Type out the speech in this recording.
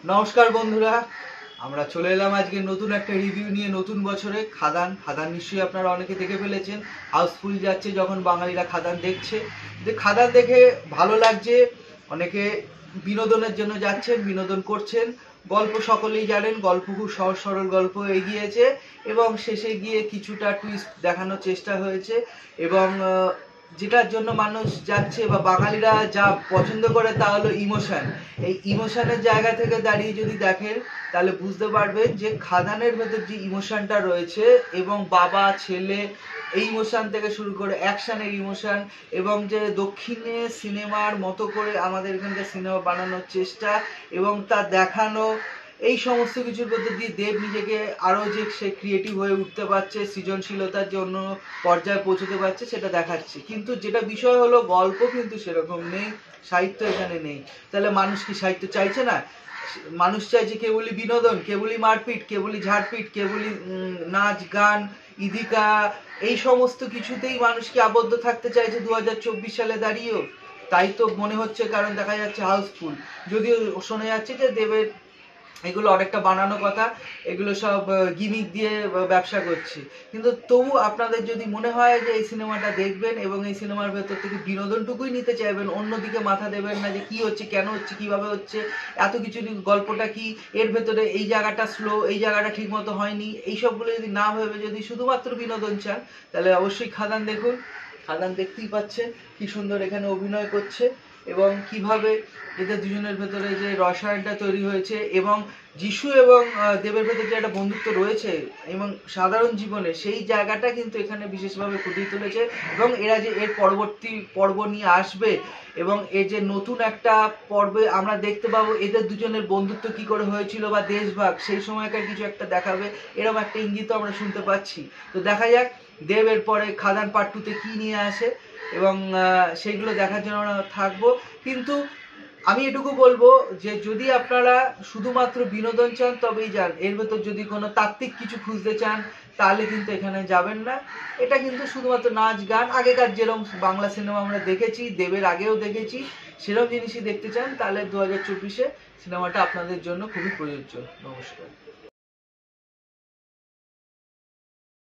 নমস্কার বন্ধুরা, আমরা চলে এলাম আজকে নতুন একটা রিভিউ নিয়ে। নতুন বছরে খাদান খাদান নিশ্চয়ই আপনারা অনেকে দেখে ফেলেছেন। হাউসফুল যাচ্ছে যখন বাঙালিরা খাদান দেখছে, যে খাদান দেখে ভালো লাগছে। অনেকে বিনোদনের জন্য যাচ্ছেন, বিনোদন করছেন। গল্প সকলেই জানেন, গল্প খুব সহজ সরল গল্প এগিয়েছে এবং শেষে গিয়ে কিছুটা টুইস্ট দেখানোর চেষ্টা হয়েছে। এবং যেটার জন্য মানুষ যাচ্ছে বা বাঙালিরা যা পছন্দ করে তা হলো ইমোশন। এই ইমোশনের জায়গা থেকে দাঁড়িয়ে যদি দেখেন তাহলে বুঝতে পারবেন যে খাদানের ভেতর যে ইমোশনটা রয়েছে এবং বাবা ছেলে এই ইমোশন থেকে শুরু করে অ্যাকশনের ইমোশন এবং যে দক্ষিণে সিনেমার মতো করে আমাদের এখানকার সিনেমা বানানোর চেষ্টা এবং তা দেখানো, এই সমস্ত কিছুর মধ্যে দিয়ে দেব নিজেকে আরও যে সে ক্রিয়েটিভ হয়ে উঠতে পারছে, সৃজনশীলতার জন্য পর্যায়ে পৌঁছতে পারছে সেটা দেখাচ্ছে। কিন্তু যেটা বিষয় হলো গল্প কিন্তু সেরকম নেই, সাহিত্য এখানে নেই। তাহলে মানুষ কি সাহিত্য চাইছে না? মানুষ চাইছে কেবলই বিনোদন, কেবলই মারপিট, কেবলই ঝাড়পিট, কেবলই নাচ গান ইদিকা, এই সমস্ত কিছুতেই মানুষ কি আবদ্ধ থাকতে চাইছে 2024 সালে দাঁড়িয়েও? তাই তো মনে হচ্ছে, কারণ দেখা যাচ্ছে হাউসফুল। যদিও শোনা যাচ্ছে যে দেবের এগুলো অনেকটা বানানো কথা, এগুলো সব গিমিক দিয়ে ব্যবসা করছে। কিন্তু তবু আপনাদের যদি মনে হয় যে এই সিনেমাটা দেখবেন এবং এই সিনেমার ভেতর থেকে বিনোদনটুকুই নিতে চাইবেন, অন্যদিকে মাথা দেবেন না যে কি হচ্ছে, কেন হচ্ছে, কিভাবে হচ্ছে, এত কিছু গল্পটা কি, এর ভেতরে এই জায়গাটা স্লো, এই জায়গাটা ঠিক মতো হয়নি, এইসবগুলো যদি না ভেবে যদি শুধুমাত্র বিনোদন চান তাহলে অবশ্যই খাদান দেখুন। খাদান দেখতেই পাচ্ছেন কি সুন্দর এখানে অভিনয় করছে এবং কিভাবে এদের দুজনের ভেতরে যে রসায়নটা তৈরি হয়েছে এবং যিশু এবং দেবের ভেতরে যে একটা বন্ধুত্ব রয়েছে এবং সাধারণ জীবনে সেই জায়গাটা কিন্তু এখানে বিশেষভাবে ফুটিয়ে তুলেছে। এবং এরা যে এর পরবর্তী পর্ব নিয়ে আসবে এবং এর যে নতুন একটা পর্বে আমরা দেখতে পাবো এদের দুজনের বন্ধুত্ব কি করে হয়েছিল বা দেশভাগ সেই সময়কার কিছু একটা দেখাবে, এরকম একটা ইঙ্গিত আমরা শুনতে পাচ্ছি। তো দেখা যাক দেব এর পরে খাদান পার্ট 2-তে কি নিয়ে আসে এবং সেইগুলো দেখার জন্য আমরা থাকবো। কিন্তু আমি এটুকু বলবো যে যদি আপনারা শুধুমাত্র বিনোদন চান তবেই যান, এর ভেতর যদি কোনো তাত্ত্বিক কিছু খুঁজতে চান তাহলে কিন্তু এখানে যাবেন না। এটা কিন্তু শুধুমাত্র নাচ গান, আগেকার যেরকম বাংলা সিনেমা আমরা দেখেছি, দেবের আগেও দেখেছি, সেরকম জিনিসই দেখতে চান তাহলে 2024-এ সিনেমাটা আপনাদের জন্য খুবই প্রযোজ্য। নমস্কার।